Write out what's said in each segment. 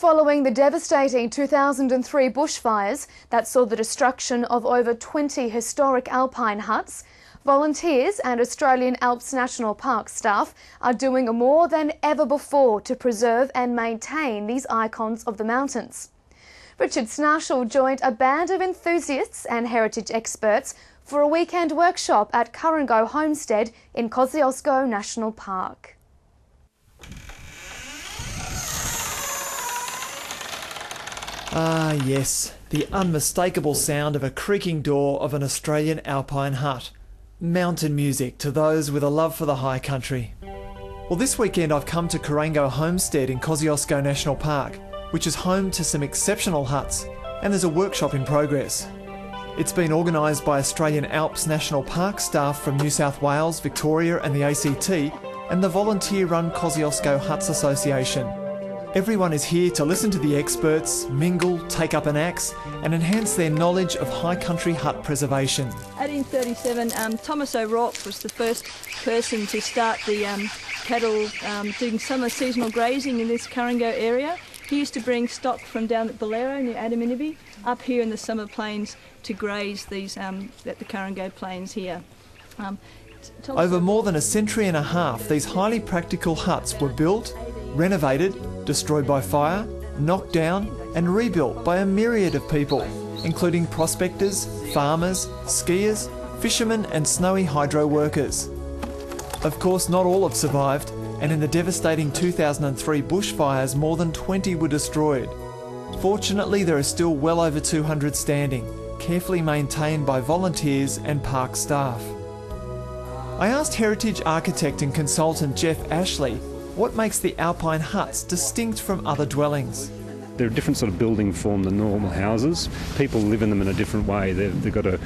Following the devastating 2003 bushfires that saw the destruction of over 20 historic alpine huts, volunteers and Australian Alps National Parks staff are doing more than ever before to preserve and maintain these icons of the mountains. Richard Snashall joined a band of enthusiasts and heritage experts for a weekend workshop at Kosciuszko Homestead in Kosciuszko National Park. Ah yes, the unmistakable sound of a creaking door of an Australian alpine hut. Mountain music to those with a love for the high country. Well, this weekend I've come to Kosciuszko Homestead in Kosciuszko National Park, which is home to some exceptional huts, and there's a workshop in progress. It's been organised by Australian Alps National Parks staff from New South Wales, Victoria and the ACT, and the volunteer-run Kosciuszko Huts Association. Everyone is here to listen to the experts, mingle, take up an axe and enhance their knowledge of high country hut preservation. 1837, Thomas O'Rourke was the first person to start the cattle doing summer seasonal grazing in this Kosciuszko area. He used to bring stock from down at Bolero near Adaminaby up here in the summer plains to graze these at the Kosciuszko plains here. Over more than a century and a half, these highly practical huts were built, renovated, destroyed by fire, knocked down and rebuilt by a myriad of people, including prospectors, farmers, skiers, fishermen and snowy hydro workers. Of course, not all have survived, and in the devastating 2003 bushfires, more than 20 were destroyed. Fortunately, there are still well over 200 standing, carefully maintained by volunteers and park staff. I asked heritage architect and consultant Jeff Ashley what makes the alpine huts distinct from other dwellings. They're a different sort of building form than normal houses. People live in them in a different way. They've got to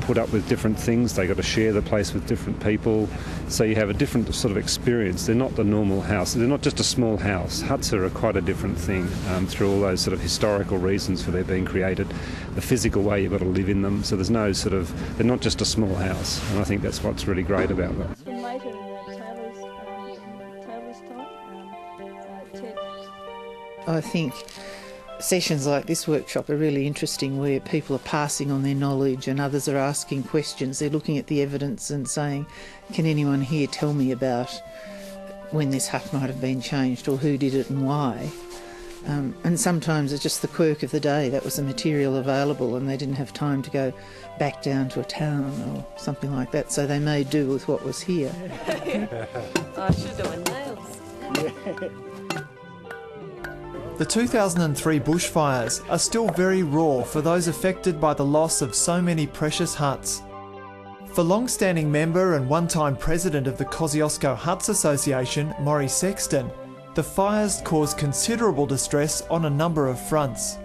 put up with different things. They've got to share the place with different people. So you have a different sort of experience. They're not the normal house. They're not just a small house. Huts are quite a different thing through all those sort of historical reasons for their being created. The physical way you've got to live in them. So there's no sort of, they're not just a small house. And I think that's what's really great about them. I think sessions like this workshop are really interesting, where people are passing on their knowledge and others are asking questions. They're looking at the evidence and saying, can anyone here tell me about when this hut might have been changed or who did it and why? And sometimes it's just the quirk of the day. That was the material available and they didn't have time to go back down to a town or something like that, so they made do with what was here. I should have done nails. Yeah. The 2003 bushfires are still very raw for those affected by the loss of so many precious huts. For long-standing member and one-time president of the Kosciuszko Huts Association, Maury Sexton, the fires caused considerable distress on a number of fronts.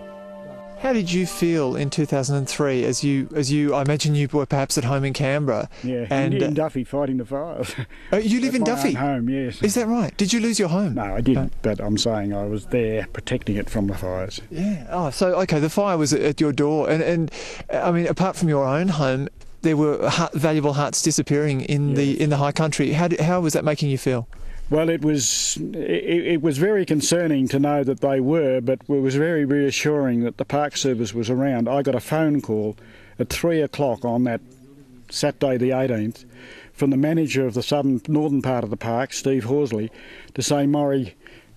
How did you feel in 2003 as you I imagine you were perhaps at home in Canberra? Yeah, and in Duffy fighting the fires. Oh, you live in Duffy? My own home, yes. Is that right? Did you lose your home? No, I didn't, but I'm saying I was there protecting it from the fires. Yeah. Oh, so okay, the fire was at your door, and I mean, apart from your own home, there were valuable huts disappearing in the high country. How was that making you feel? Well, it was very concerning to know that they were, but it was very reassuring that the Park Service was around. I got a phone call at 3 o'clock on that Saturday the 18th from the manager of the northern part of the park, Steve Horsley, to say, Maury,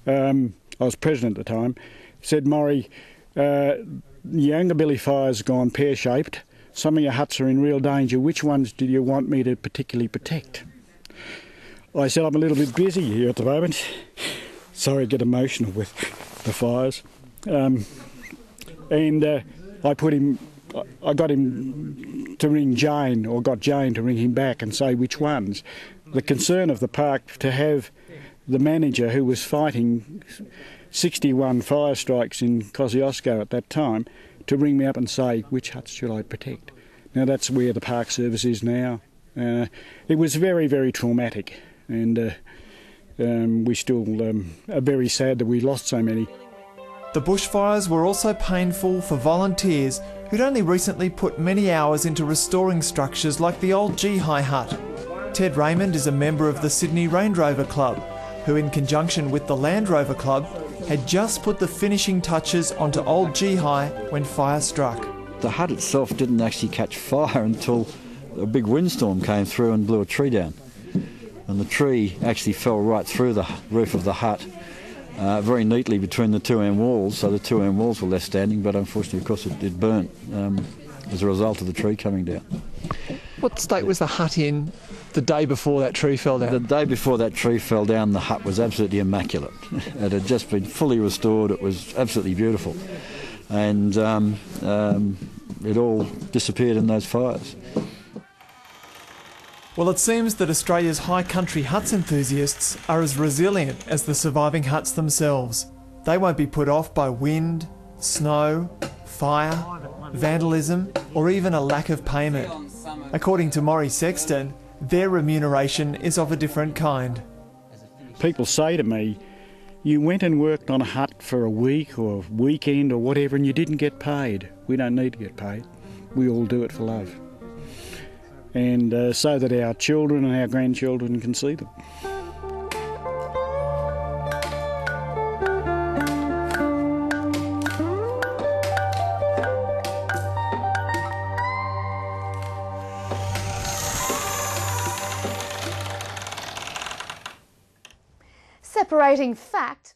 I was president at the time, said, Maury, the Yungabilly fire's gone pear-shaped. Some of your huts are in real danger. Which ones do you want me to particularly protect? I said, I'm a little bit busy here at the moment. Sorry, I get emotional with the fires. I got him to ring Jane, or got Jane to ring him back and say which ones. The concern of the park to have the manager, who was fighting 61 fire strikes in Kosciuszko at that time, to ring me up and say, which huts should I protect? Now that's where the Park Service is now. It was very, very traumatic. And we still are very sad that we lost so many. The bushfires were also painful for volunteers who'd only recently put many hours into restoring structures like the old G-High hut. Ted Raymond is a member of the Sydney Range Rover Club, who in conjunction with the Land Rover Club had just put the finishing touches onto Old Gehi when fire struck. The hut itself didn't actually catch fire until a big windstorm came through and blew a tree down. And the tree actually fell right through the roof of the hut, very neatly between the two end walls, so the two end walls were left standing, but unfortunately, of course, it burnt as a result of the tree coming down. What state was the hut in the day before that tree fell down? The day before that tree fell down, the hut was absolutely immaculate. It had just been fully restored. It was absolutely beautiful. And it all disappeared in those fires. Well, it seems that Australia's high country huts enthusiasts are as resilient as the surviving huts themselves. They won't be put off by wind, snow, fire, vandalism, or even a lack of payment. According to Maury Sexton, their remuneration is of a different kind. People say to me, you went and worked on a hut for a week or a weekend or whatever and you didn't get paid. We don't need to get paid. We all do it for love. And so that our children and our grandchildren can see them. Separating fact